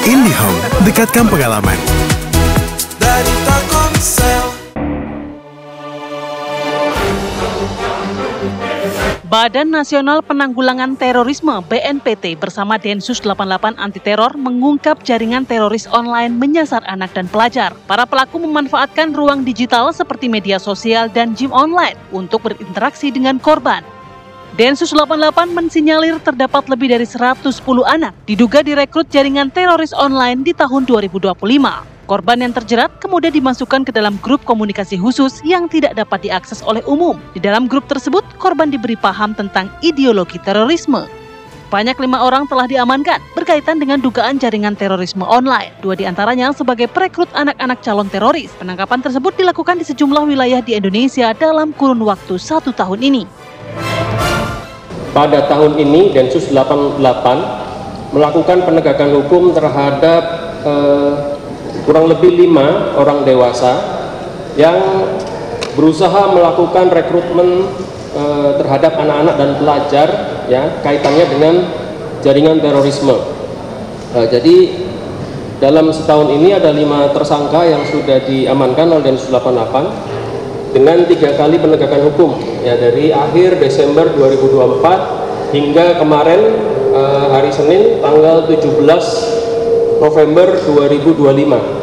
IndiHome, dekatkan pengalaman. Dari Telkomsel. Badan Nasional Penanggulangan Terorisme (BNPT) bersama Densus 88 Anti Teror mengungkap jaringan teroris online menyasar anak dan pelajar. Para pelaku memanfaatkan ruang digital seperti media sosial dan game online untuk berinteraksi dengan korban. Densus 88 mensinyalir terdapat lebih dari 110 anak diduga direkrut jaringan teroris online di tahun 2025. Korban yang terjerat kemudian dimasukkan ke dalam grup komunikasi khusus yang tidak dapat diakses oleh umum. Di dalam grup tersebut, korban diberi paham tentang ideologi terorisme. Banyak 5 orang telah diamankan berkaitan dengan dugaan jaringan terorisme online. 2 diantaranya sebagai perekrut anak-anak calon teroris. Penangkapan tersebut dilakukan di sejumlah wilayah di Indonesia dalam kurun waktu 1 tahun ini. Pada tahun ini, Densus 88 melakukan penegakan hukum terhadap kurang lebih 5 orang dewasa yang berusaha melakukan rekrutmen terhadap anak-anak dan pelajar, ya, kaitannya dengan jaringan terorisme. Jadi dalam setahun ini ada 5 tersangka yang sudah diamankan oleh Densus 88 dengan 3 kali penegakan hukum, ya, dari akhir Desember 2024 hingga kemarin hari Senin tanggal 17 November 2025.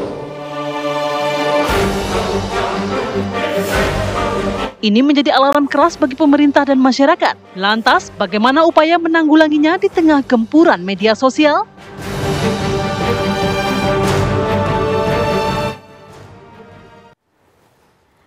Ini menjadi alarm keras bagi pemerintah dan masyarakat. Lantas, bagaimana upaya menanggulanginya di tengah gempuran media sosial?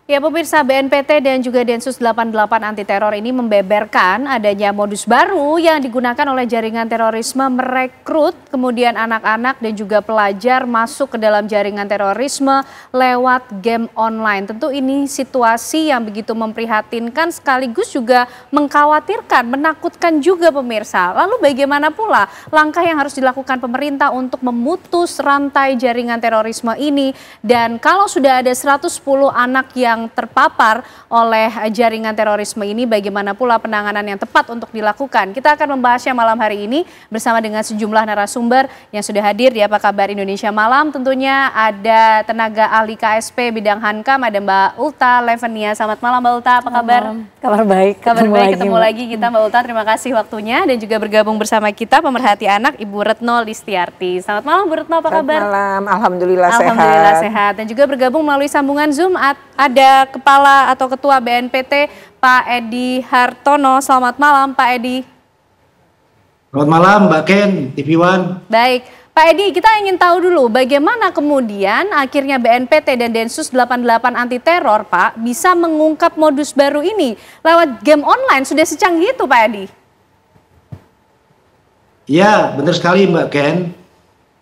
Ya, pemirsa, BNPT dan juga Densus 88 Anti Teror ini membeberkan adanya modus baru yang digunakan oleh jaringan terorisme merekrut kemudian anak-anak dan juga pelajar masuk ke dalam jaringan terorisme lewat game online. Tentu ini situasi yang begitu memprihatinkan sekaligus juga mengkhawatirkan, menakutkan juga pemirsa. Lalu bagaimana pula langkah yang harus dilakukan pemerintah untuk memutus rantai jaringan terorisme ini, dan kalau sudah ada 110 anak yang terpapar oleh jaringan terorisme ini, bagaimana pula penanganan yang tepat untuk dilakukan? Kita akan membahasnya malam hari ini bersama dengan sejumlah narasumber yang sudah hadir di Apa Kabar Indonesia Malam. Tentunya ada tenaga ahli KSP bidang Hankam, ada Mbak Ulta Levenia. Selamat malam Mbak Ulta, apa kabar? Kabar baik. Kabar baik, ketemu lagi kita Mbak Ulta. Terima kasih waktunya, dan juga bergabung bersama kita pemerhati anak Ibu Retno Listiarti. Selamat malam Bu Retno, apa kabar? Selamat malam, alhamdulillah sehat. Alhamdulillah sehat. Dan juga bergabung melalui sambungan Zoom ada Kepala atau Ketua BNPT Pak Edi Hartono. Selamat malam Pak Edi. Selamat malam Mbak Ken, TV One. Baik, Pak Edi, kita ingin tahu dulu bagaimana kemudian akhirnya BNPT dan Densus 88 Anti Teror, Pak, bisa mengungkap modus baru ini lewat game online. Sudah secanggih itu Pak Edi? Ya, benar sekali Mbak Ken.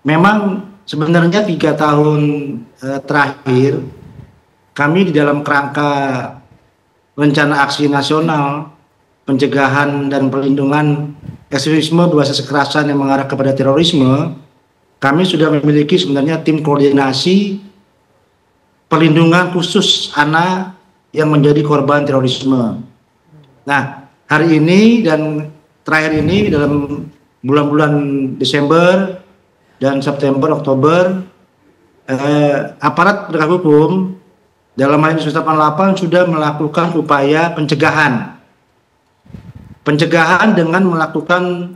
Memang sebenarnya 3 tahun terakhir kami di dalam kerangka rencana aksi nasional pencegahan dan perlindungan ekstremisme berbasis kekerasan yang mengarah kepada terorisme, kami sudah memiliki sebenarnya tim koordinasi perlindungan khusus anak yang menjadi korban terorisme. Nah, hari ini dan terakhir ini dalam bulan-bulan Desember dan September, Oktober, aparat penegak hukum dalam hal ini Densus 88 sudah melakukan upaya pencegahan dengan melakukan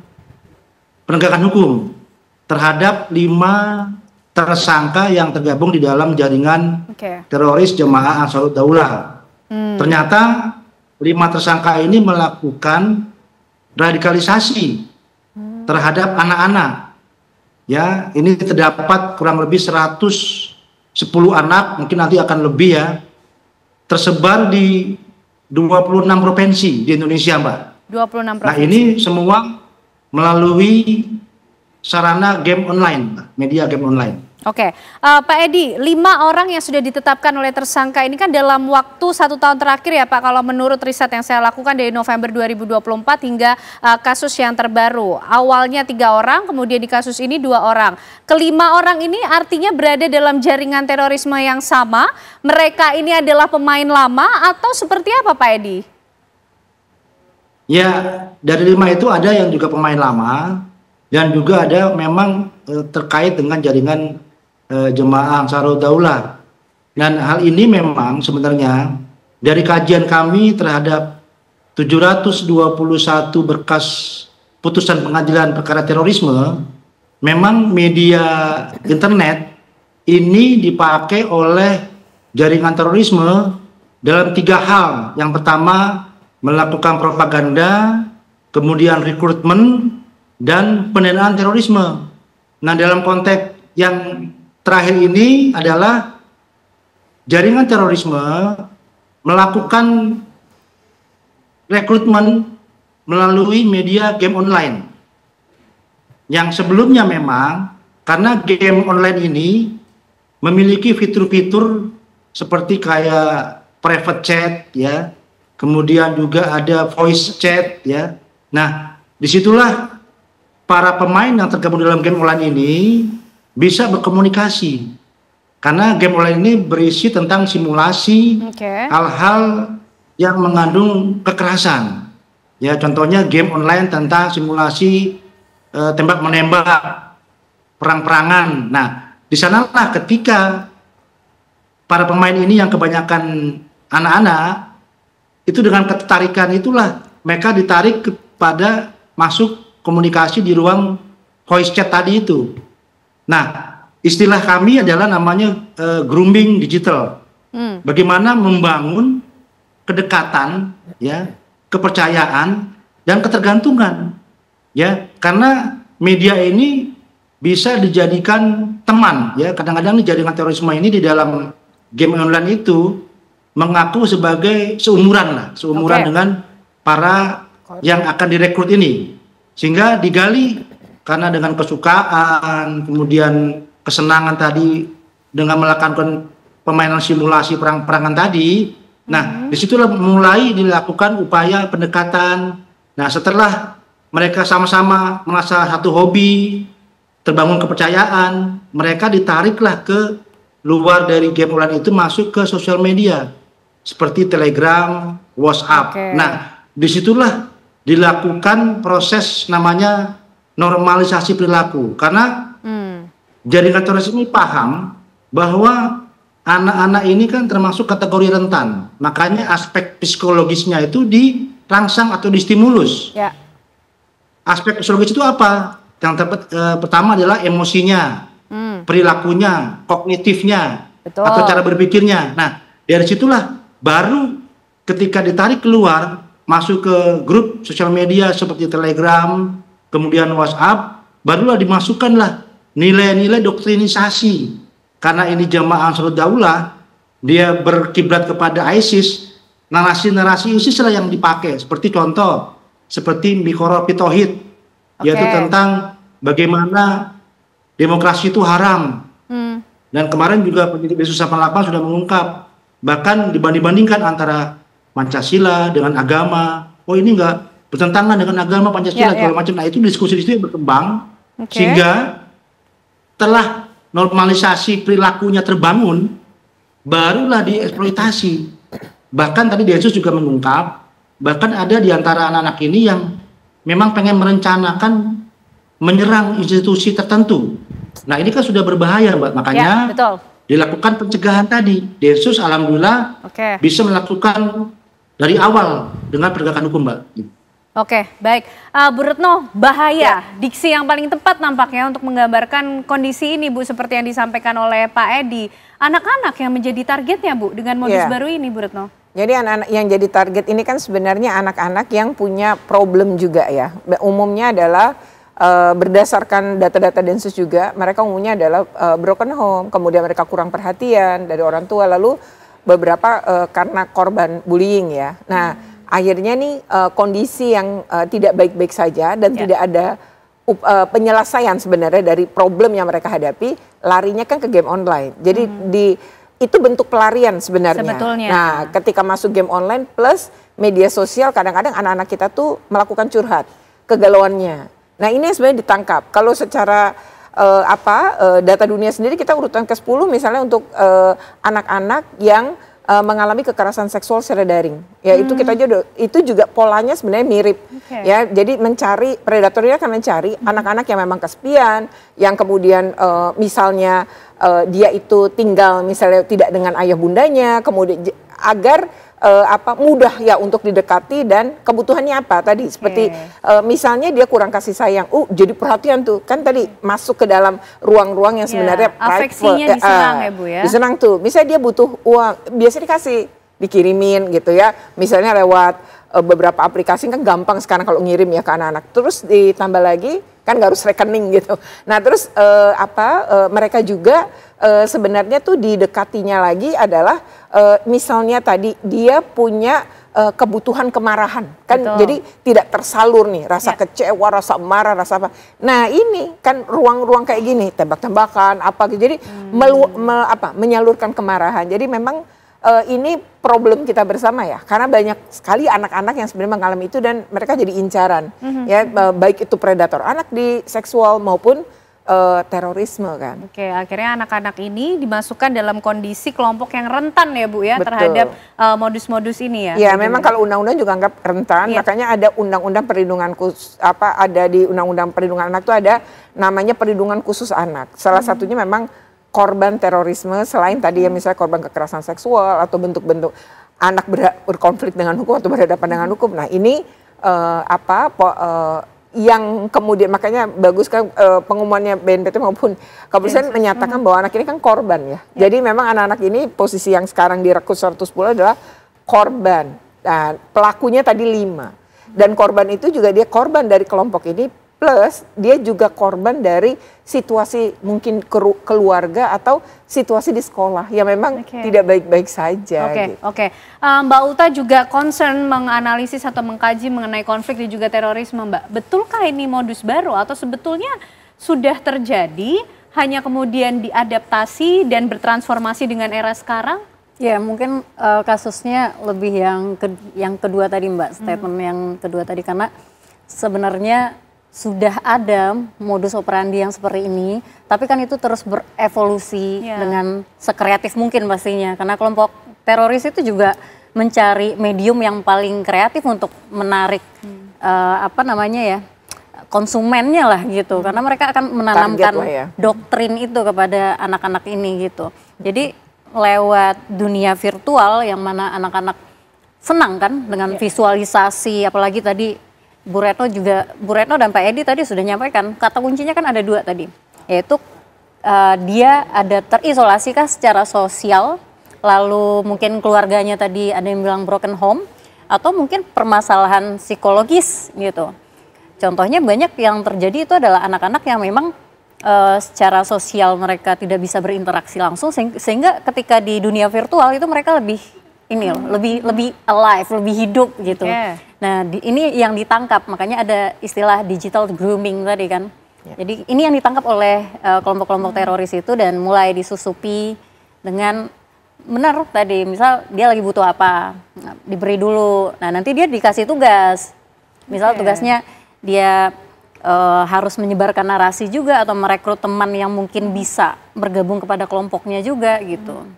penegakan hukum terhadap 5 tersangka yang tergabung di dalam jaringan teroris Jemaah Ansarud Daulah. Ternyata 5 tersangka ini melakukan radikalisasi terhadap anak-anak. Ya, ini terdapat kurang lebih 110 anak, mungkin nanti akan lebih ya, tersebar di 26 provinsi di Indonesia, Mbak. 26 provinsi. Nah, ini semua melalui sarana game online, media game online. Oke, Pak Edi, 5 orang yang sudah ditetapkan oleh tersangka ini kan dalam waktu 1 tahun terakhir ya Pak, kalau menurut riset yang saya lakukan dari November 2024 hingga kasus yang terbaru. Awalnya 3 orang, kemudian di kasus ini 2 orang. Kelima orang ini artinya berada dalam jaringan terorisme yang sama, mereka ini adalah pemain lama atau seperti apa Pak Edi? Ya, dari 5 itu ada yang juga pemain lama, dan juga ada memang terkait dengan jaringan jemaah Ansarud Daulah. Dan hal ini memang sebenarnya dari kajian kami terhadap 721 berkas putusan pengadilan perkara terorisme, memang media internet ini dipakai oleh jaringan terorisme dalam 3 hal. Yang pertama, melakukan propaganda, kemudian rekrutmen, dan pendanaan terorisme. Nah, dalam konteks yang terakhir ini adalah jaringan terorisme melakukan rekrutmen melalui media game online. Yang sebelumnya memang karena game online ini memiliki fitur-fitur seperti kayak private chat ya, kemudian juga ada voice chat ya. Nah, disitulah para pemain yang tergabung dalam game online ini bisa berkomunikasi. Karena game online ini berisi tentang simulasi hal-hal yang mengandung kekerasan. Ya, contohnya game online tentang simulasi tembak menembak, perang-perangan. Nah, di sanalah ketika para pemain ini yang kebanyakan anak-anak itu dengan ketertarikan itulah mereka ditarik kepada masuk komunikasi di ruang voice chat tadi itu. Nah, istilah kami adalah namanya grooming digital. Bagaimana membangun kedekatan, ya, kepercayaan dan ketergantungan, ya, karena media ini bisa dijadikan teman, ya. Kadang-kadang jaringan terorisme ini di dalam game online itu mengaku sebagai seumuran dengan para yang akan direkrut ini. Sehingga digali karena dengan kesukaan, kemudian kesenangan tadi dengan melakukan permainan simulasi perang-perangan tadi. Nah, disitulah mulai dilakukan upaya pendekatan. Nah, setelah mereka sama-sama merasa satu hobi, terbangun kepercayaan, mereka ditariklah ke luar dari game online itu masuk ke sosial media seperti Telegram, WhatsApp. Nah, disitulah dilakukan proses namanya normalisasi perilaku, karena jaringan teroris ini paham bahwa anak-anak ini kan termasuk kategori rentan, makanya aspek psikologisnya itu dirangsang atau distimulus. Ya. Aspek psikologis itu apa? Yang pertama adalah emosinya, perilakunya, kognitifnya, atau cara berpikirnya. Nah, dari situlah baru ketika ditarik keluar masuk ke grup sosial media seperti Telegram, kemudian WhatsApp, barulah dimasukkanlah nilai-nilai doktrinisasi. Karena ini jamaah Ansarud Daulah, dia berkiblat kepada ISIS, narasi-narasi ISIS lah yang dipakai. Seperti contoh, seperti Miqorati Tauhid, yaitu tentang bagaimana demokrasi itu haram. Dan kemarin juga penyidik Densus 88 sudah mengungkap, bahkan dibanding-bandingkan antara Pancasila dengan agama. Oh, ini enggak bertentangan dengan agama Pancasila, segala macam. Nah, itu diskusi di situ berkembang sehingga telah normalisasi perilakunya terbangun, barulah dieksploitasi. Bahkan tadi Densus juga mengungkap, bahkan ada di antara anak-anak ini yang memang pengen merencanakan menyerang institusi tertentu. Nah, ini kan sudah berbahaya, Mbak. Makanya dilakukan pencegahan tadi. Densus alhamdulillah bisa melakukan dari awal dengan penegakan hukum, Mbak. Oke, baik. Bu Retno, bahaya diksi yang paling tepat nampaknya untuk menggambarkan kondisi ini, Bu, seperti yang disampaikan oleh Pak Edi. Anak-anak yang menjadi targetnya, Bu, dengan modus baru ini, Bu Retno. Jadi anak-anak yang jadi target ini kan sebenarnya anak-anak yang punya problem juga ya. Umumnya adalah berdasarkan data-data Densus juga, mereka umumnya adalah broken home, kemudian mereka kurang perhatian dari orang tua, lalu beberapa karena korban bullying ya. Nah, akhirnya nih kondisi yang tidak baik-baik saja dan tidak ada penyelesaian sebenarnya dari problem yang mereka hadapi, larinya kan ke game online. Jadi itu bentuk pelarian sebenarnya. Sebetulnya. Nah, ketika masuk game online plus media sosial, kadang-kadang anak-anak kita tuh melakukan curhat kegalauannya. Nah, ini sebenarnya ditangkap. Kalau secara data dunia sendiri kita urutan ke-10 misalnya untuk anak-anak yang mengalami kekerasan seksual secara daring. Ya itu kita itu juga polanya sebenarnya mirip. Ya, jadi mencari predatornya akan mencari anak-anak yang memang kesepian, yang kemudian misalnya dia itu tinggal misalnya tidak dengan ayah bundanya, kemudian agar mudah ya untuk didekati dan kebutuhannya apa tadi seperti misalnya dia kurang kasih sayang, jadi perhatian tuh kan tadi masuk ke dalam ruang-ruang yang sebenarnya afeksinya diserang ya Bu ya. Diserang tuh, misalnya dia butuh uang, biasa dikasih, dikirimin gitu ya, misalnya lewat beberapa aplikasi kan gampang sekarang kalau ngirim ya ke anak-anak, terus ditambah lagi kan nggak harus rekening gitu. Nah terus mereka juga sebenarnya tuh didekatinya lagi adalah misalnya tadi dia punya kebutuhan kemarahan kan. Betul. Jadi tidak tersalur nih rasa kecewa, rasa marah, rasa apa. Nah ini kan ruang-ruang kayak gini, tembak-tembakan apa gitu. Jadi menyalurkan kemarahan. Jadi memang ini problem kita bersama ya, karena banyak sekali anak-anak yang sebenarnya mengalami itu dan mereka jadi incaran, ya baik itu predator anak di seksual maupun terorisme kan. Oke, akhirnya anak-anak ini dimasukkan dalam kondisi kelompok yang rentan ya Bu ya. Betul. Terhadap modus-modus ini ya. Ya memang kalau undang-undang juga anggap rentan, makanya ada undang-undang perlindungan khusus ada di undang-undang perlindungan anak itu ada namanya perlindungan khusus anak. Salah satunya memang korban terorisme, selain tadi ya misalnya korban kekerasan seksual atau bentuk-bentuk anak berkonflik dengan hukum atau berhadapan dengan hukum. Nah ini yang kemudian makanya bagus kan pengumumannya BNPT maupun kepolisian menyatakan bahwa anak ini kan korban ya. Jadi memang anak-anak ini posisi yang sekarang direkrut 110 adalah korban. Nah, pelakunya tadi 5. Dan korban itu juga dia korban dari kelompok ini. Plus dia juga korban dari situasi mungkin keluarga atau situasi di sekolah yang memang tidak baik-baik saja. Oke. Mbak Uta juga concern menganalisis atau mengkaji mengenai konflik dan juga terorisme Mbak. Betulkah ini modus baru atau sebetulnya sudah terjadi hanya kemudian diadaptasi dan bertransformasi dengan era sekarang? Ya mungkin kasusnya lebih yang kedua tadi Mbak, statement yang kedua tadi karena sebenarnya sudah ada modus operandi yang seperti ini, tapi kan itu terus berevolusi dengan sekreatif mungkin pastinya, karena kelompok teroris itu juga mencari medium yang paling kreatif untuk menarik konsumennya lah gitu, karena mereka akan menanamkan doktrin itu kepada anak-anak ini gitu. Jadi lewat dunia virtual yang mana anak-anak senang kan dengan visualisasi, apalagi tadi Bu Retno dan Pak Edi tadi sudah nyampaikan, kata kuncinya kan ada 2 tadi, yaitu dia ada terisolasi kah secara sosial, lalu mungkin keluarganya tadi ada yang bilang broken home, atau mungkin permasalahan psikologis gitu. Contohnya banyak yang terjadi itu adalah anak-anak yang memang secara sosial mereka tidak bisa berinteraksi langsung, sehingga ketika di dunia virtual itu mereka lebih alive, lebih hidup gitu. Nah, ini yang ditangkap, makanya ada istilah digital grooming tadi kan. Jadi ini yang ditangkap oleh kelompok-kelompok teroris itu dan mulai disusupi dengan benar tadi, misal dia lagi butuh apa, diberi dulu. Nah, nanti dia dikasih tugas. Misal tugasnya dia harus menyebarkan narasi juga atau merekrut teman yang mungkin bisa bergabung kepada kelompoknya juga gitu.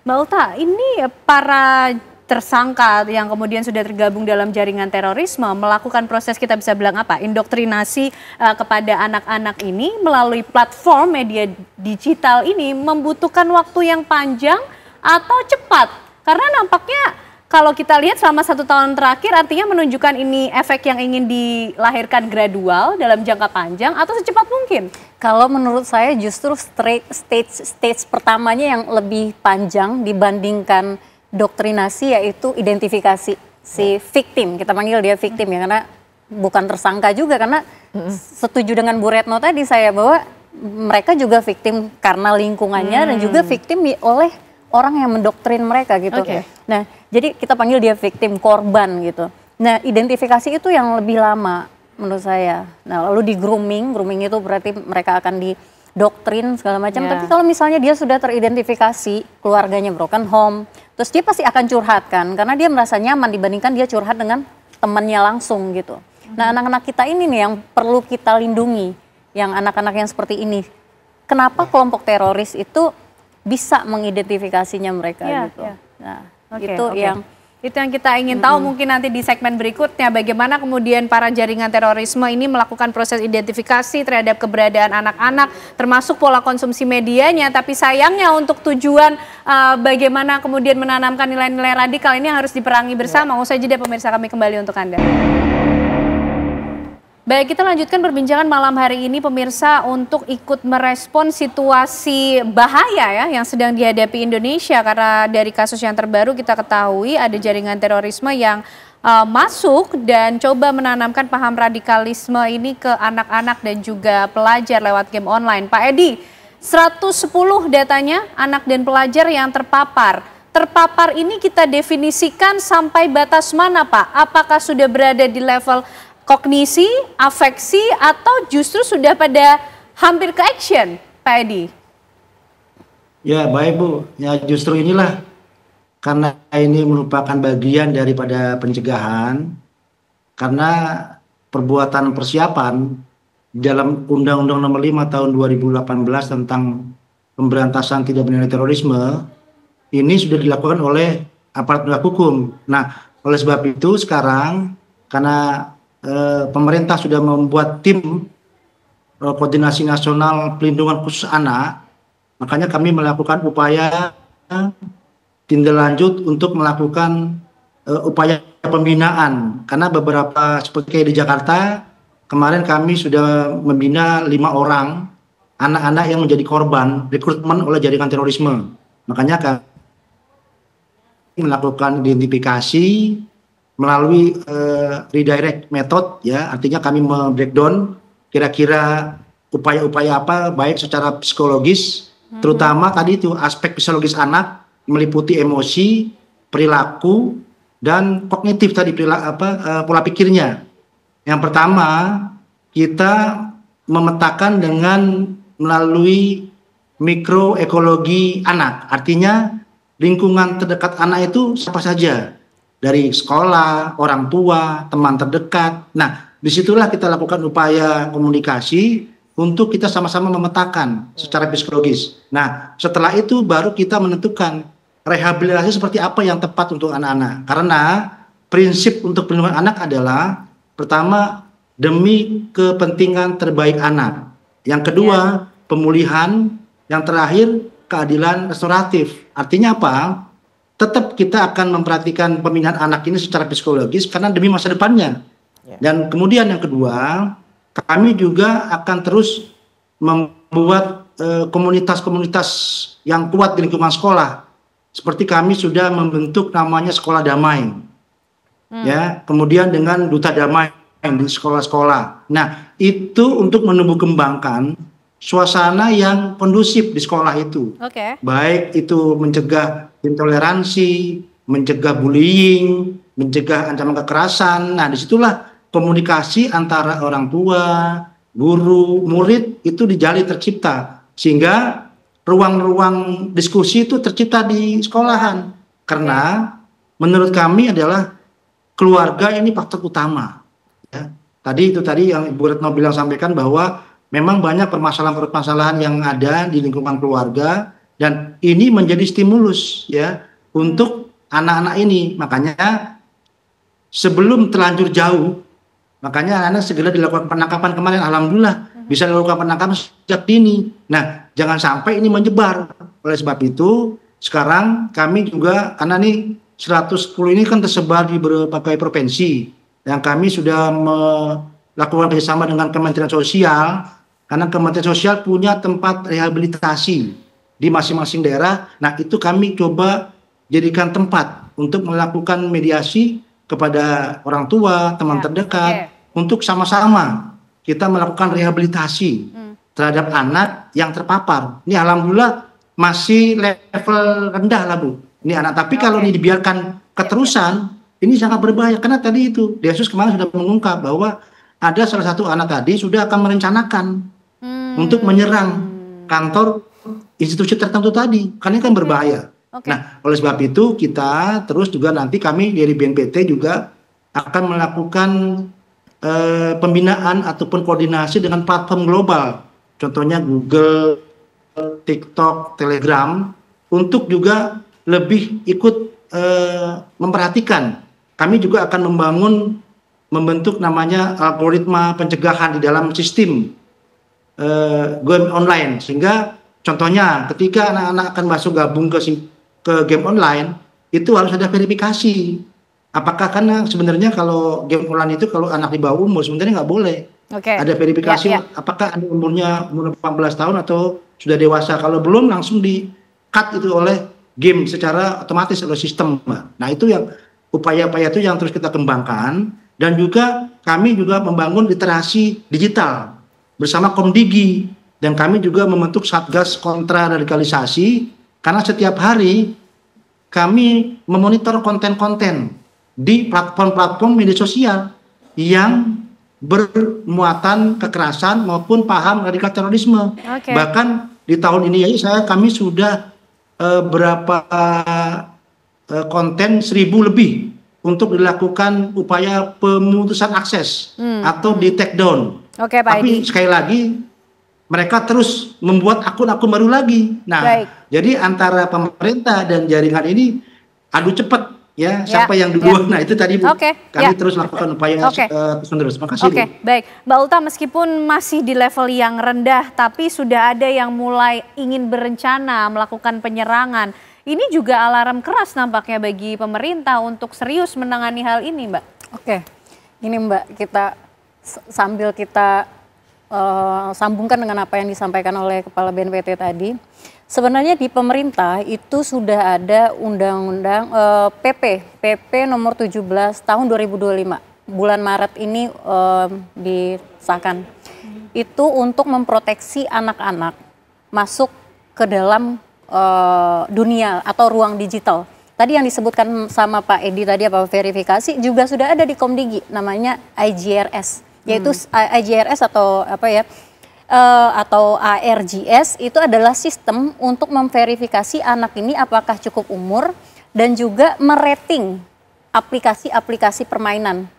Mbak Uta, ini para tersangka yang kemudian sudah tergabung dalam jaringan terorisme melakukan proses kita bisa bilang apa? Indoktrinasi kepada anak-anak ini melalui platform media digital ini membutuhkan waktu yang panjang atau cepat? Karena nampaknya kalau kita lihat selama 1 tahun terakhir artinya menunjukkan ini efek yang ingin dilahirkan gradual dalam jangka panjang atau secepat mungkin? Kalau menurut saya justru stage pertamanya yang lebih panjang dibandingkan doktrinasi, yaitu identifikasi si victim. Kita panggil dia victim ya, karena bukan tersangka juga, karena setuju dengan Bu Retno tadi saya bahwa mereka juga victim karena lingkungannya dan juga victim oleh orang yang mendoktrin mereka gitu. Nah, jadi kita panggil dia victim, korban gitu. Nah, identifikasi itu yang lebih lama menurut saya. Nah, lalu di grooming itu berarti mereka akan didoktrin segala macam. Tapi kalau misalnya dia sudah teridentifikasi, keluarganya broken home, terus dia pasti akan curhat kan, karena dia merasa nyaman dibandingkan dia curhat dengan temannya langsung gitu. Nah, anak-anak kita ini nih yang perlu kita lindungi, yang anak-anak yang seperti ini. Kenapa kelompok teroris itu bisa mengidentifikasinya mereka gitu? Nah, Oke, itu oke. yang Itu yang kita ingin tahu mungkin nanti di segmen berikutnya bagaimana kemudian para jaringan terorisme ini melakukan proses identifikasi terhadap keberadaan anak-anak termasuk pola konsumsi medianya, tapi sayangnya untuk tujuan bagaimana kemudian menanamkan nilai-nilai radikal ini harus diperangi bersama. Usai jeda pemirsa, kami kembali untuk Anda. Baik, kita lanjutkan perbincangan malam hari ini pemirsa untuk ikut merespon situasi bahaya ya yang sedang dihadapi Indonesia, karena dari kasus yang terbaru kita ketahui ada jaringan terorisme yang masuk dan coba menanamkan paham radikalisme ini ke anak-anak dan juga pelajar lewat game online. Pak Edi, 110 datanya anak dan pelajar yang terpapar. Terpapar ini kita definisikan sampai batas mana, Pak? Apakah sudah berada di level kognisi, afeksi, atau justru sudah pada hampir ke action, Pak Edi? Ya baik Bu, ya justru inilah karena ini merupakan bagian daripada pencegahan, karena perbuatan persiapan dalam Undang-Undang Nomor 5 Tahun 2018 tentang pemberantasan tindak pidana terorisme ini sudah dilakukan oleh aparat penegak hukum. Nah, oleh sebab itu sekarang karena pemerintah sudah membuat tim koordinasi nasional pelindungan khusus anak, makanya kami melakukan upaya tindak lanjut untuk melakukan upaya pembinaan, karena beberapa seperti di Jakarta kemarin kami sudah membina 5 orang anak-anak yang menjadi korban rekrutmen oleh jaringan terorisme. Makanya kami melakukan identifikasi melalui redirect method, ya, artinya kami breakdown kira-kira upaya-upaya apa baik secara psikologis, terutama tadi itu aspek psikologis anak meliputi emosi, perilaku, dan kognitif tadi pola pikirnya. Yang pertama kita memetakan dengan melalui mikroekologi anak, artinya lingkungan terdekat anak itu siapa saja. Dari sekolah, orang tua, teman terdekat. Nah, disitulah kita lakukan upaya komunikasi untuk kita sama-sama memetakan secara psikologis. Nah, setelah itu baru kita menentukan rehabilitasi seperti apa yang tepat untuk anak-anak. Karena prinsip untuk perlindungan anak adalah pertama demi kepentingan terbaik anak. Yang kedua, pemulihan. Yang terakhir, keadilan restoratif. Artinya apa? Tetap kita akan memperhatikan pembinaan anak ini secara psikologis karena demi masa depannya. Dan kemudian yang kedua, kami juga akan terus membuat komunitas-komunitas yang kuat di lingkungan sekolah. Seperti kami sudah membentuk namanya Sekolah Damai. Ya, kemudian dengan Duta Damai di sekolah-sekolah. Nah, itu untuk menumbuh kembangkan suasana yang kondusif di sekolah itu. Baik itu mencegah intoleransi, mencegah bullying, mencegah ancaman kekerasan. Nah, disitulah komunikasi antara orang tua, guru, murid itu dijalin tercipta. Sehingga ruang-ruang diskusi itu tercipta di sekolahan. Karena menurut kami adalah keluarga ini faktor utama. Ya. Tadi yang Ibu Retno bilang sampaikan bahwa memang banyak permasalahan-permasalahan yang ada di lingkungan keluarga. Dan ini menjadi stimulus ya untuk anak-anak ini. Makanya sebelum terlanjur jauh, makanya anak-anak segera dilakukan penangkapan kemarin. Alhamdulillah bisa dilakukan penangkapan sejak dini. Nah, jangan sampai ini menyebar. Oleh sebab itu, sekarang kami juga, karena ini 110 ini kan tersebar di berbagai provinsi. Yang kami sudah melakukan kerjasama dengan Kementerian Sosial, karena Kementerian Sosial punya tempat rehabilitasi di masing-masing daerah. Nah, itu kami coba jadikan tempat untuk melakukan mediasi kepada orang tua, teman terdekat, untuk sama-sama kita melakukan rehabilitasi terhadap anak yang terpapar. Ini alhamdulillah masih level rendah lah Bu. Ini anak, tapi kalau ini dibiarkan keterusan, ini sangat berbahaya. Karena tadi itu, Densus kemarin sudah mengungkap bahwa ada salah satu anak tadi sudah akan merencanakan untuk menyerang kantor institusi tertentu tadi, karena kan berbahaya. Nah, oleh sebab itu kita terus juga nanti kami dari BNPT juga akan melakukan pembinaan ataupun koordinasi dengan platform global, contohnya Google, TikTok, Telegram, untuk juga lebih ikut memperhatikan. Kami juga akan membentuk namanya algoritma pencegahan di dalam sistem game online, sehingga contohnya ketika anak-anak akan masuk gabung ke game online itu harus ada verifikasi. Apakah, karena sebenarnya kalau game online itu kalau anak di bawah umur sebenarnya nggak boleh. Ada verifikasi apakah ada umur 18 tahun atau sudah dewasa. Kalau belum langsung di cut itu oleh game secara otomatis oleh sistem. Nah itu yang upaya-upaya itu yang terus kita kembangkan, dan juga kami juga membangun literasi digital bersama Komdigi, dan kami juga membentuk Satgas Kontra Radikalisasi, karena setiap hari kami memonitor konten-konten di platform-platform media sosial yang bermuatan kekerasan maupun paham radikal terorisme. Bahkan di tahun ini kami sudah berapa konten 1.000 lebih untuk dilakukan upaya pemutusan akses atau di take down. Tapi sekali lagi mereka terus membuat akun-akun baru lagi. Nah, jadi antara pemerintah dan jaringan ini adu cepat ya, siapa yang duluan. Nah, itu tadi kami terus lakukan upaya terus-menerus. Terima kasih. Baik, Mbak Ulta, meskipun masih di level yang rendah, tapi sudah ada yang mulai ingin berencana melakukan penyerangan. Ini juga alarm keras nampaknya bagi pemerintah untuk serius menangani hal ini, Mbak. Ini Mbak, kita sambil kita sambungkan dengan apa yang disampaikan oleh Kepala BNPT tadi. Sebenarnya di pemerintah itu sudah ada undang-undang PP nomor 17 tahun 2025. Bulan Maret ini disahkan. Itu untuk memproteksi anak-anak masuk ke dalam dunia atau ruang digital. Tadi yang disebutkan sama Pak Edi tadi, apa verifikasi juga sudah ada di Komdigi, namanya IGRS, yaitu IGRS atau apa ya, atau ARGS, itu adalah sistem untuk memverifikasi anak ini apakah cukup umur dan juga merating aplikasi-aplikasi permainan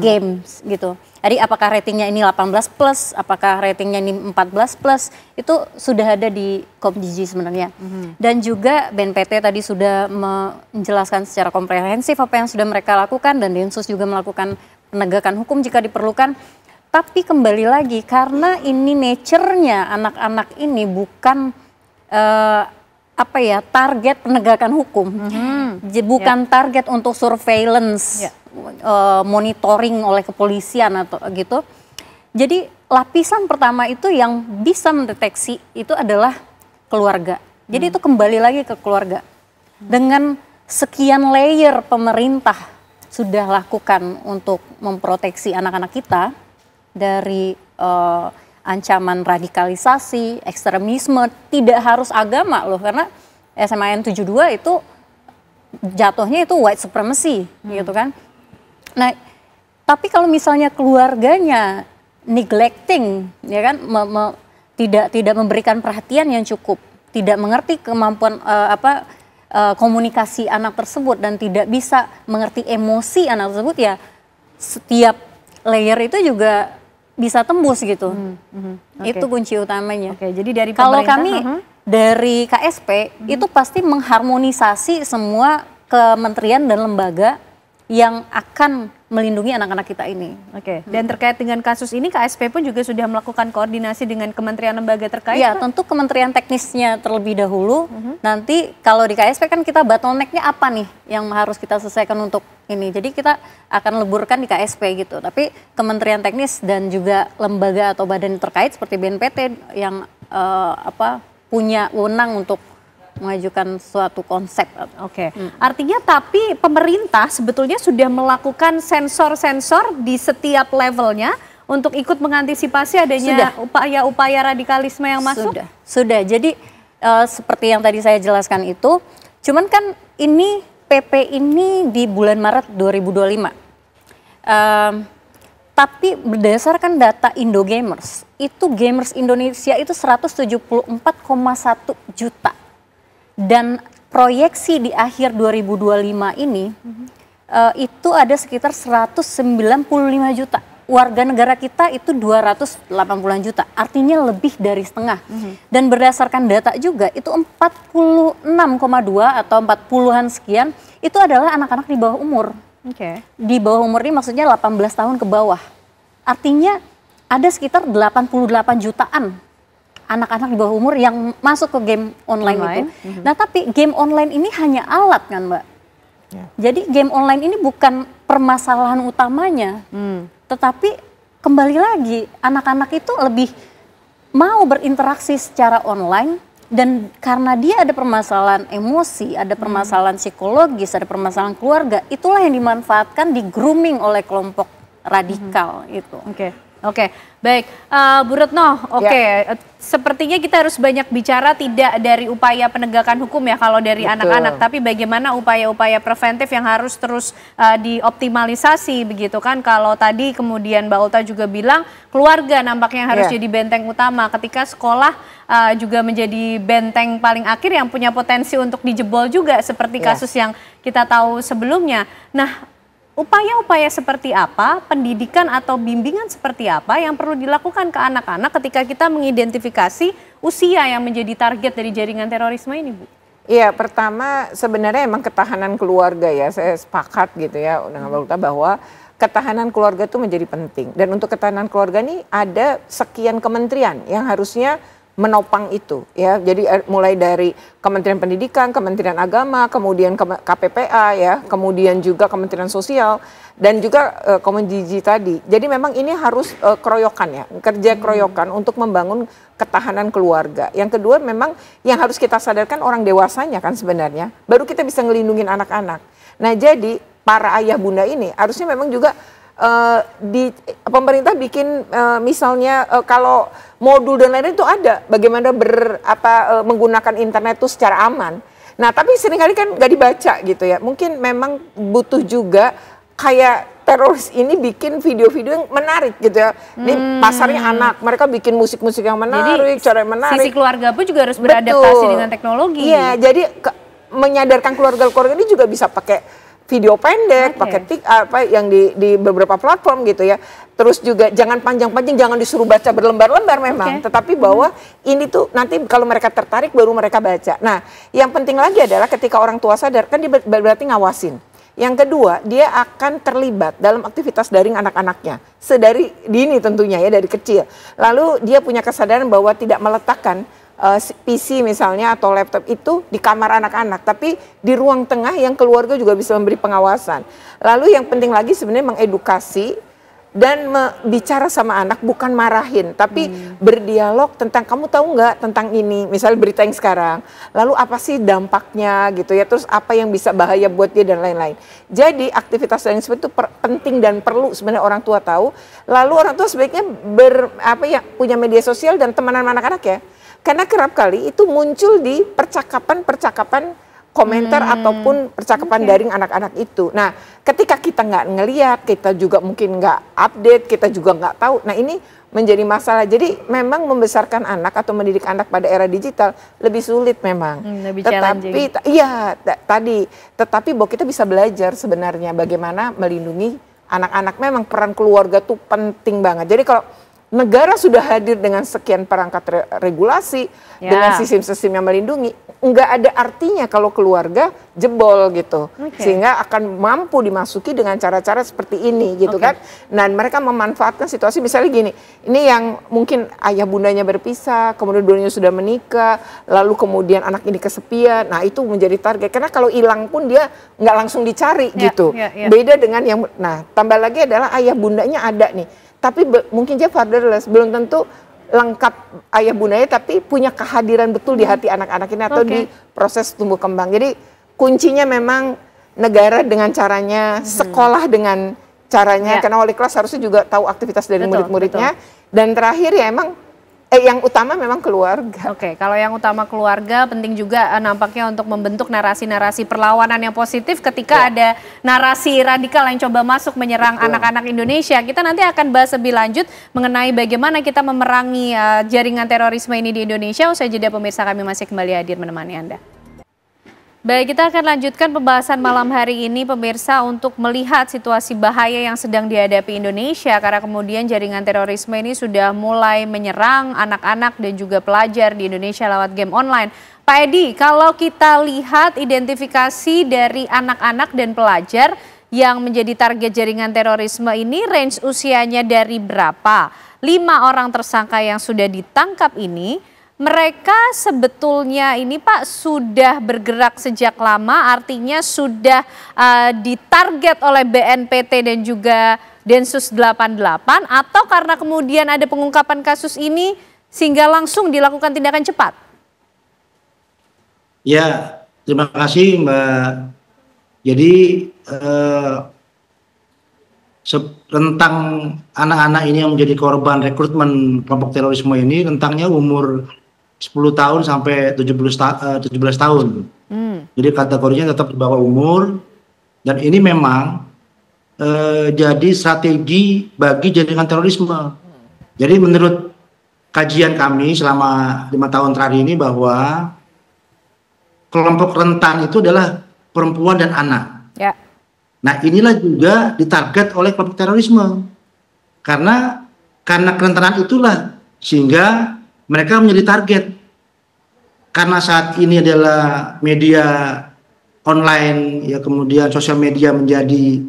games gitu. Jadi apakah ratingnya ini 18+, apakah ratingnya ini 14+, itu sudah ada di Komdigi sebenarnya. Dan juga BNPT tadi sudah menjelaskan secara komprehensif apa yang sudah mereka lakukan, dan Densus juga melakukan penegakan hukum jika diperlukan. Tapi kembali lagi, karena ini nature-nya anak-anak ini bukan target penegakan hukum, bukan target untuk surveillance, monitoring oleh kepolisian atau gitu. Jadi lapisan pertama itu yang bisa mendeteksi itu adalah keluarga. Jadi itu kembali lagi ke keluarga. Dengan sekian layer pemerintah sudah lakukan untuk memproteksi anak-anak kita dari ancaman radikalisasi, ekstremisme, tidak harus agama loh, karena SMAN 72 itu jatuhnya itu white supremacy gitu kan. Nah, tapi kalau misalnya keluarganya neglecting, ya kan, tidak memberikan perhatian yang cukup, tidak mengerti kemampuan komunikasi anak tersebut, dan tidak bisa mengerti emosi anak tersebut, ya setiap layer itu juga bisa tembus gitu. Itu kunci utamanya. Jadi dari kalau kami dari KSP itu pasti mengharmonisasi semua kementerian dan lembaga yang akan melindungi anak-anak kita ini. Dan terkait dengan kasus ini, KSP pun juga sudah melakukan koordinasi dengan kementerian lembaga terkait? Ya, tentu kementerian teknisnya terlebih dahulu. Nanti kalau di KSP kan kita bottleneck-nya apa nih yang harus kita selesaikan untuk ini. Jadi kita akan leburkan di KSP gitu. Tapi kementerian teknis dan juga lembaga atau badan terkait seperti BNPT yang punya wewenang untuk mengajukan suatu konsep. Artinya tapi pemerintah sebetulnya sudah melakukan sensor-sensor di setiap levelnya untuk ikut mengantisipasi adanya upaya-upaya radikalisme yang masuk? Sudah. Jadi seperti yang tadi saya jelaskan itu, cuman kan ini PP ini di bulan Maret 2025. Tapi berdasarkan data Indogamers, itu gamers Indonesia itu 174,1 juta. Dan proyeksi di akhir 2025 ini itu ada sekitar 195 juta. warga negara kita itu 280-an juta, artinya lebih dari setengah. Dan berdasarkan data juga itu 46,2 atau 40-an sekian itu adalah anak-anak di bawah umur. Di bawah umur ini maksudnya 18 tahun ke bawah. Artinya ada sekitar 88 jutaan anak-anak di bawah umur yang masuk ke game online itu. Nah tapi game online ini hanya alat kan Mbak. Jadi game online ini bukan permasalahan utamanya. Tetapi kembali lagi anak-anak itu lebih mau berinteraksi secara online dan karena dia ada permasalahan emosi, ada permasalahan psikologis, ada permasalahan keluarga, itulah yang dimanfaatkan, di grooming oleh kelompok radikal itu. Oke, baik, Bu Retno. Sepertinya kita harus banyak bicara tidak dari upaya penegakan hukum ya kalau dari anak-anak, tapi bagaimana upaya-upaya preventif yang harus terus dioptimalisasi begitu kan. Kalau tadi kemudian Mbak Ulta juga bilang keluarga nampaknya harus jadi benteng utama, ketika sekolah juga menjadi benteng paling akhir yang punya potensi untuk dijebol juga seperti kasus yang kita tahu sebelumnya. Nah, upaya-upaya seperti apa, pendidikan atau bimbingan seperti apa yang perlu dilakukan ke anak-anak ketika kita mengidentifikasi usia yang menjadi target dari jaringan terorisme ini, Bu? Iya, pertama sebenarnya emang ketahanan keluarga ya, saya sepakat gitu ya dengan Mbak Ulta bahwa ketahanan keluarga itu menjadi penting. Dan untuk ketahanan keluarga ini ada sekian kementerian yang harusnya menopang itu ya. Jadi mulai dari Kementerian Pendidikan, Kementerian Agama, kemudian KPPA ya, kemudian juga Kementerian Sosial dan juga Komendigi tadi. Jadi memang ini harus keroyokan ya, kerja keroyokan untuk membangun ketahanan keluarga. Yang kedua memang yang harus kita sadarkan orang dewasanya kan sebenarnya, baru kita bisa ngelindungin anak-anak. Nah jadi para ayah bunda ini harusnya memang juga di pemerintah bikin misalnya kalau modul dan lain-lain itu ada bagaimana menggunakan internet itu secara aman. Nah tapi seringkali kan nggak dibaca gitu ya. Mungkin memang butuh juga kayak teroris ini bikin video-video yang menarik gitu ya. Ini pasarnya anak, mereka bikin musik-musik yang menarik, cara yang menarik. Sisi keluarga pun juga harus beradaptasi dengan teknologi. Iya, jadi menyadarkan keluarga-keluarga ini juga bisa pakai video pendek, pakai yang di beberapa platform gitu ya. Terus juga jangan panjang-panjang, jangan disuruh baca berlembar-lembar memang. Tetapi bahwa ini tuh nanti kalau mereka tertarik baru mereka baca. Nah, yang penting lagi adalah ketika orang tua sadar kan dia berarti ngawasin. Yang kedua, dia akan terlibat dalam aktivitas daring anak-anaknya. Sedari dini tentunya ya, dari kecil. Lalu dia punya kesadaran bahwa tidak meletakkan PC misalnya atau laptop itu di kamar anak-anak, tapi di ruang tengah yang keluarga juga bisa memberi pengawasan. Lalu yang penting lagi sebenarnya mengedukasi dan bicara sama anak, bukan marahin, tapi berdialog tentang kamu tahu nggak tentang ini, misalnya berita yang sekarang, lalu apa sih dampaknya gitu ya, terus apa yang bisa bahaya buat dia dan lain-lain. Jadi aktivitas yang seperti itu penting dan perlu sebenarnya orang tua tahu. Lalu orang tua sebaiknya punya media sosial dan temenan anak-anak ya. Karena kerap kali itu muncul di percakapan-percakapan komentar ataupun percakapan daring anak-anak itu. Nah, ketika kita nggak ngeliat, kita juga mungkin nggak update, kita juga nggak tahu. Nah, ini menjadi masalah. Jadi memang membesarkan anak atau mendidik anak pada era digital lebih sulit memang. Lebih tetapi tetapi bahwa kita bisa belajar sebenarnya bagaimana melindungi anak-anak. Memang peran keluarga tuh penting banget. Jadi kalau negara sudah hadir dengan sekian perangkat regulasi, dengan sistem-sistem yang melindungi, nggak ada artinya kalau keluarga jebol gitu. Sehingga akan mampu dimasuki dengan cara-cara seperti ini gitu kan. Dan mereka memanfaatkan situasi misalnya gini, ini yang mungkin ayah bundanya berpisah, kemudian dua-duanya sudah menikah, lalu kemudian anak ini kesepian, nah itu menjadi target. Karena kalau hilang pun dia nggak langsung dicari gitu. Beda dengan yang, nah tambah lagi adalah ayah bundanya ada nih. Tapi mungkin dia fatherless, belum tentu lengkap ayah bundanya, tapi punya kehadiran betul di hati anak-anak ini atau di proses tumbuh kembang. Jadi kuncinya memang negara dengan caranya, sekolah dengan caranya, karena wali kelas harusnya juga tahu aktivitas dari murid-muridnya. Dan terakhir ya emang yang utama memang keluarga. Kalau yang utama keluarga, penting juga nampaknya untuk membentuk narasi-narasi perlawanan yang positif ketika ada narasi radikal yang coba masuk menyerang anak-anak Indonesia. Kita nanti akan bahas lebih lanjut mengenai bagaimana kita memerangi jaringan terorisme ini di Indonesia. Usai jeda pemirsa, kami masih kembali hadir menemani Anda. Baik, kita akan lanjutkan pembahasan malam hari ini pemirsa untuk melihat situasi bahaya yang sedang dihadapi Indonesia karena kemudian jaringan terorisme ini sudah mulai menyerang anak-anak dan juga pelajar di Indonesia lewat game online. Pak Edi, kalau kita lihat identifikasi dari anak-anak dan pelajar yang menjadi target jaringan terorisme ini range usianya dari berapa? 5 orang tersangka yang sudah ditangkap ini, mereka sebetulnya ini Pak sudah bergerak sejak lama, artinya sudah ditarget oleh BNPT dan juga Densus 88 atau karena kemudian ada pengungkapan kasus ini sehingga langsung dilakukan tindakan cepat? Ya, terima kasih Mbak. Jadi tentang anak-anak ini yang menjadi korban rekrutmen kelompok terorisme ini rentangnya umur 10 tahun sampai 17 tahun. Jadi kategorinya tetap di bawah umur dan ini memang jadi strategi bagi jaringan terorisme. Jadi menurut kajian kami selama 5 tahun terakhir ini bahwa kelompok rentan itu adalah perempuan dan anak. Ya. Nah inilah juga ditarget oleh kelompok terorisme karena kerentanan itulah sehingga mereka menjadi target. Karena saat ini adalah media online ya kemudian sosial media menjadi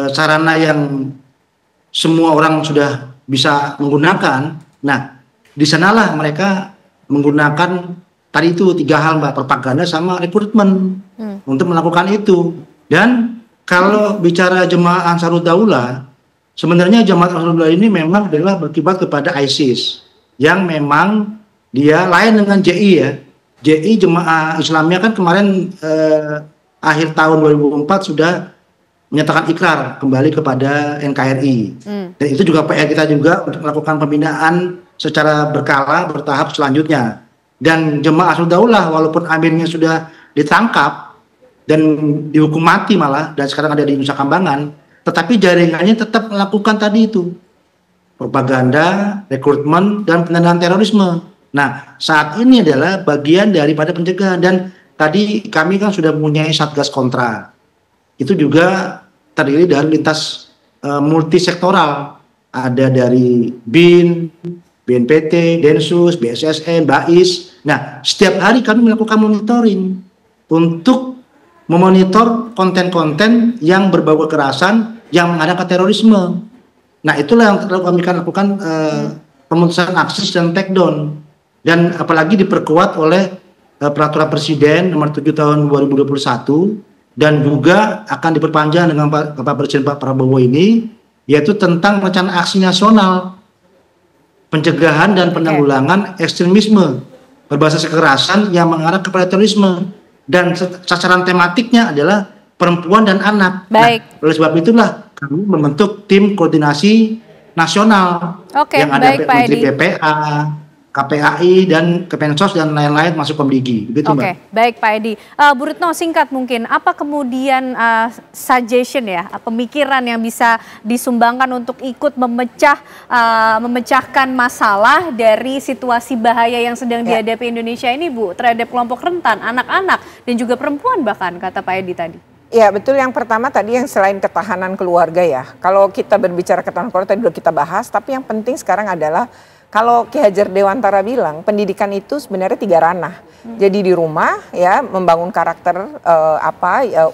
sarana yang semua orang sudah bisa menggunakan. Nah di sanalah mereka menggunakan tadi itu 3 hal Mbak, propaganda sama rekrutmen untuk melakukan itu. Dan kalau bicara Jemaah Ansarud Daulah, sebenarnya Jemaah Ansarud Daulah ini memang adalah berkiblat kepada ISIS yang memang dia lain dengan JI ya. JI Jemaah Islamiyah kan kemarin akhir tahun 2004 sudah menyatakan ikrar kembali kepada NKRI. Dan itu juga PR kita juga untuk melakukan pembinaan secara berkala, bertahap selanjutnya. Dan Jemaah Ansarud Daulah walaupun amirnya sudah ditangkap dan dihukum mati malah dan sekarang ada di Nusa Kambangan, tetapi jaringannya tetap melakukan tadi itu propaganda, rekrutmen dan pendanaan terorisme. Nah saat ini adalah bagian daripada pencegahan dan tadi kami kan sudah mempunyai Satgas Kontra. Itu juga terdiri dari lintas multisektoral, ada dari BIN, BNPT, Densus, BSSN, BAIS. Nah setiap hari kami melakukan monitoring untuk memonitor konten-konten yang berbau kekerasan yang mengadakan terorisme. Nah itulah yang kami lakukan pemutusan akses dan takedown. Dan apalagi diperkuat oleh peraturan Presiden nomor 7 tahun 2021 dan juga akan diperpanjang dengan Bapak Presiden Pak Prabowo ini, yaitu tentang rencana aksi nasional pencegahan dan penanggulangan ekstremisme berbasis kekerasan yang mengarah kepada terorisme. Dan sasaran tematiknya adalah perempuan dan anak. Baik. Nah, oleh sebab itulah kami membentuk tim koordinasi nasional yang ada Menteri PPA, KPAI dan Kemensos dan lain-lain masuk Komdigi. Begitu, Mbak. Baik Pak Edi. Bu Retno singkat mungkin, apa kemudian suggestion ya, pemikiran yang bisa disumbangkan untuk ikut memecahkan masalah dari situasi bahaya yang sedang dihadapi Indonesia ini Bu, terhadap kelompok rentan, anak-anak dan juga perempuan bahkan kata Pak Edi tadi. Ya betul, yang pertama tadi yang selain ketahanan keluarga ya, kalau kita berbicara ketahanan keluarga tadi sudah kita bahas, tapi yang penting sekarang adalah kalau Ki Hajar Dewantara bilang pendidikan itu sebenarnya 3 ranah. Jadi di rumah ya membangun karakter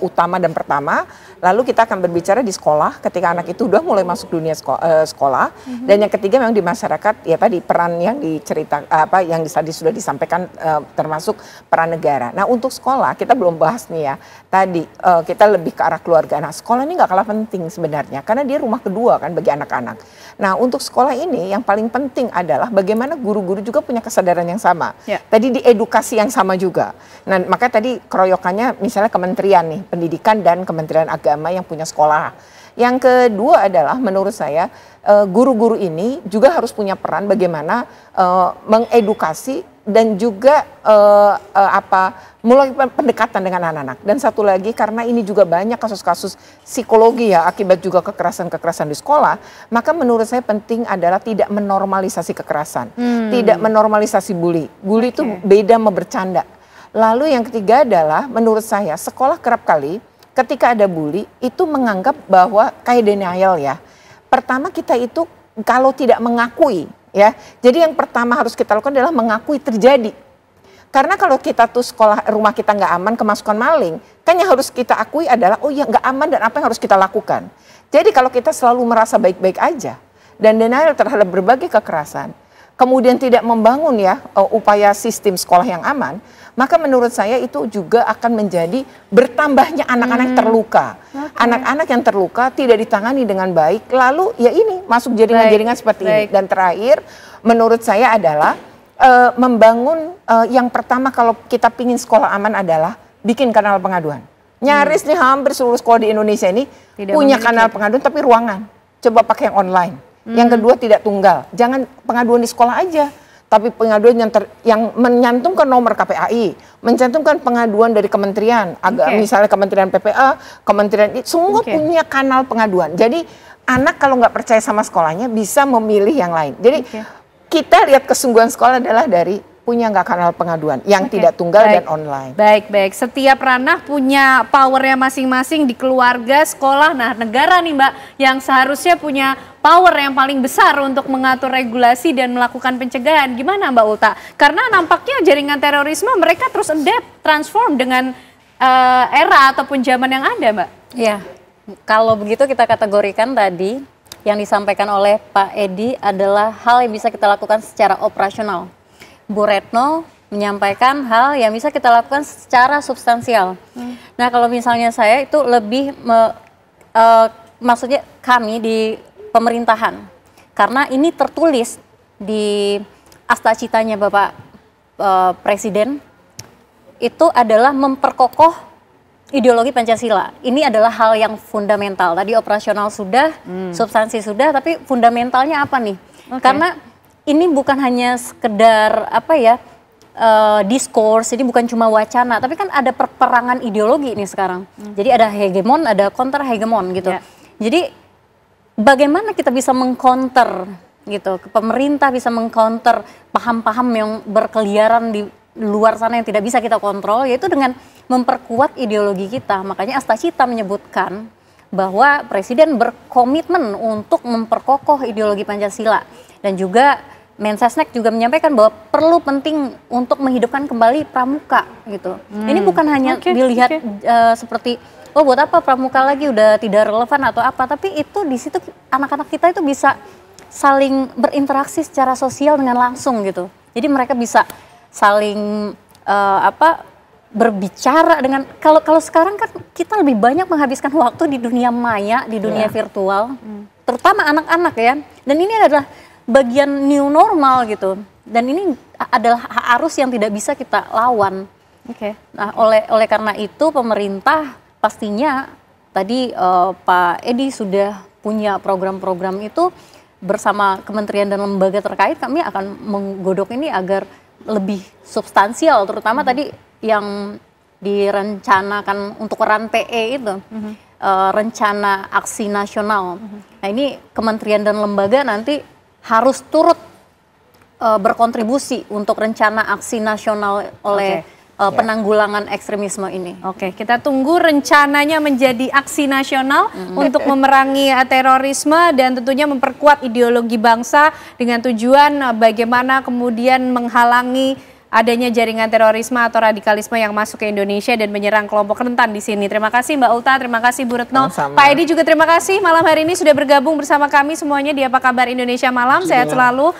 utama dan pertama. Lalu kita akan berbicara di sekolah ketika anak itu udah mulai masuk dunia sekolah. Dan yang ketiga memang di masyarakat ya tadi peran yang yang tadi sudah disampaikan termasuk peran negara. Nah untuk sekolah kita belum bahas nih ya. Tadi kita lebih ke arah keluarga. Nah sekolah ini nggak kalah penting sebenarnya karena dia rumah kedua kan bagi anak-anak. Nah untuk sekolah ini yang paling penting adalah bagaimana guru-guru juga punya kesadaran yang sama. Ya. Tadi di edukasi yang sama juga. Nah maka tadi keroyokannya misalnya kementerian nih pendidikan dan Kementerian Agama yang punya sekolah. Yang kedua adalah menurut saya guru-guru ini juga harus punya peran bagaimana mengedukasi dan juga mulai pendekatan dengan anak-anak. Dan satu lagi karena ini juga banyak kasus-kasus psikologi ya akibat juga kekerasan-kekerasan di sekolah, maka menurut saya penting adalah tidak menormalisasi kekerasan, tidak menormalisasi bully. Bully itu beda sama bercanda. Lalu yang ketiga adalah menurut saya sekolah kerap kali ketika ada bully itu menganggap bahwa kayak denial ya. Pertama kita itu kalau tidak mengakui ya. Jadi yang pertama harus kita lakukan adalah mengakui terjadi. Karena kalau kita tuh rumah kita nggak aman kemasukan maling, kan yang harus kita akui adalah oh ya nggak aman dan apa yang harus kita lakukan. Jadi kalau kita selalu merasa baik-baik aja dan denial terhadap berbagai kekerasan, kemudian tidak membangun ya upaya sistem sekolah yang aman, maka menurut saya itu juga akan menjadi bertambahnya anak-anak terluka. Anak-anak yang terluka tidak ditangani dengan baik, lalu ya ini masuk jaringan-jaringan seperti ini. Dan terakhir menurut saya adalah membangun yang pertama kalau kita pingin sekolah aman adalah bikin kanal pengaduan. Nyaris nih hampir seluruh sekolah di Indonesia ini punya kanal pengaduan tapi ruangan. Coba pakai yang online. Yang kedua tidak tunggal, jangan pengaduan di sekolah aja, tapi pengaduan yang menyantumkan nomor KPAI, mencantumkan pengaduan dari kementerian, misalnya Kementerian PPA, Kementerian semua punya kanal pengaduan. Jadi anak kalau nggak percaya sama sekolahnya bisa memilih yang lain. Jadi kita lihat kesungguhan sekolah adalah dari punya nggak kanal pengaduan yang tidak tunggal dan online. Baik. Setiap ranah punya powernya masing-masing di keluarga, sekolah. Nah, negara nih Mbak yang seharusnya punya power yang paling besar untuk mengatur regulasi dan melakukan pencegahan. Gimana Mbak Ulta? Karena nampaknya jaringan terorisme mereka terus adapt, transform dengan era ataupun zaman yang ada, Mbak. Ya, kalau begitu kita kategorikan tadi yang disampaikan oleh Pak Edi adalah hal yang bisa kita lakukan secara operasional. Bu Retno menyampaikan hal yang bisa kita lakukan secara substansial. Nah, kalau misalnya saya itu lebih maksudnya kami di pemerintahan, karena ini tertulis di Asta Citanya Bapak Presiden, itu adalah memperkokoh ideologi Pancasila. Ini adalah hal yang fundamental. Tadi operasional sudah, substansi sudah, tapi fundamentalnya apa nih? Karena ini bukan hanya sekedar diskurs, ini bukan cuma wacana, tapi kan ada perperangan ideologi ini sekarang. Jadi ada hegemon, ada counter hegemon gitu. Jadi bagaimana kita bisa mengcounter gitu, pemerintah bisa mengcounter paham-paham yang berkeliaran di luar sana yang tidak bisa kita kontrol, yaitu dengan memperkuat ideologi kita. Makanya Asta Cita menyebutkan bahwa Presiden berkomitmen untuk memperkokoh ideologi Pancasila, dan juga Mensesnek juga menyampaikan bahwa perlu penting untuk menghidupkan kembali pramuka gitu. Ini bukan hanya dilihat seperti oh buat apa pramuka lagi, udah tidak relevan atau apa, tapi itu di situ anak-anak kita itu bisa saling berinteraksi secara sosial dengan langsung gitu. Jadi mereka bisa saling berbicara dengan kalau sekarang kan kita lebih banyak menghabiskan waktu di dunia maya, di dunia virtual, terutama anak-anak ya. Dan ini adalah bagian new normal gitu, dan ini adalah arus yang tidak bisa kita lawan. Nah, oleh karena itu pemerintah pastinya tadi Pak Edi sudah punya program-program itu bersama kementerian dan lembaga terkait. Kami akan menggodok ini agar lebih substansial, terutama tadi yang direncanakan untuk RAN PE itu, rencana aksi nasional. Nah, ini kementerian dan lembaga nanti harus turut berkontribusi untuk rencana aksi nasional oleh penanggulangan ekstremisme ini. Kita tunggu rencananya menjadi aksi nasional untuk memerangi terorisme dan tentunya memperkuat ideologi bangsa dengan tujuan bagaimana kemudian menghalangi adanya jaringan terorisme atau radikalisme yang masuk ke Indonesia dan menyerang kelompok rentan di sini. Terima kasih Mbak Ulta, terima kasih Bu Retno. Pak Edi juga terima kasih malam hari ini sudah bergabung bersama kami semuanya di Apa Kabar Indonesia Malam. Sehat selalu.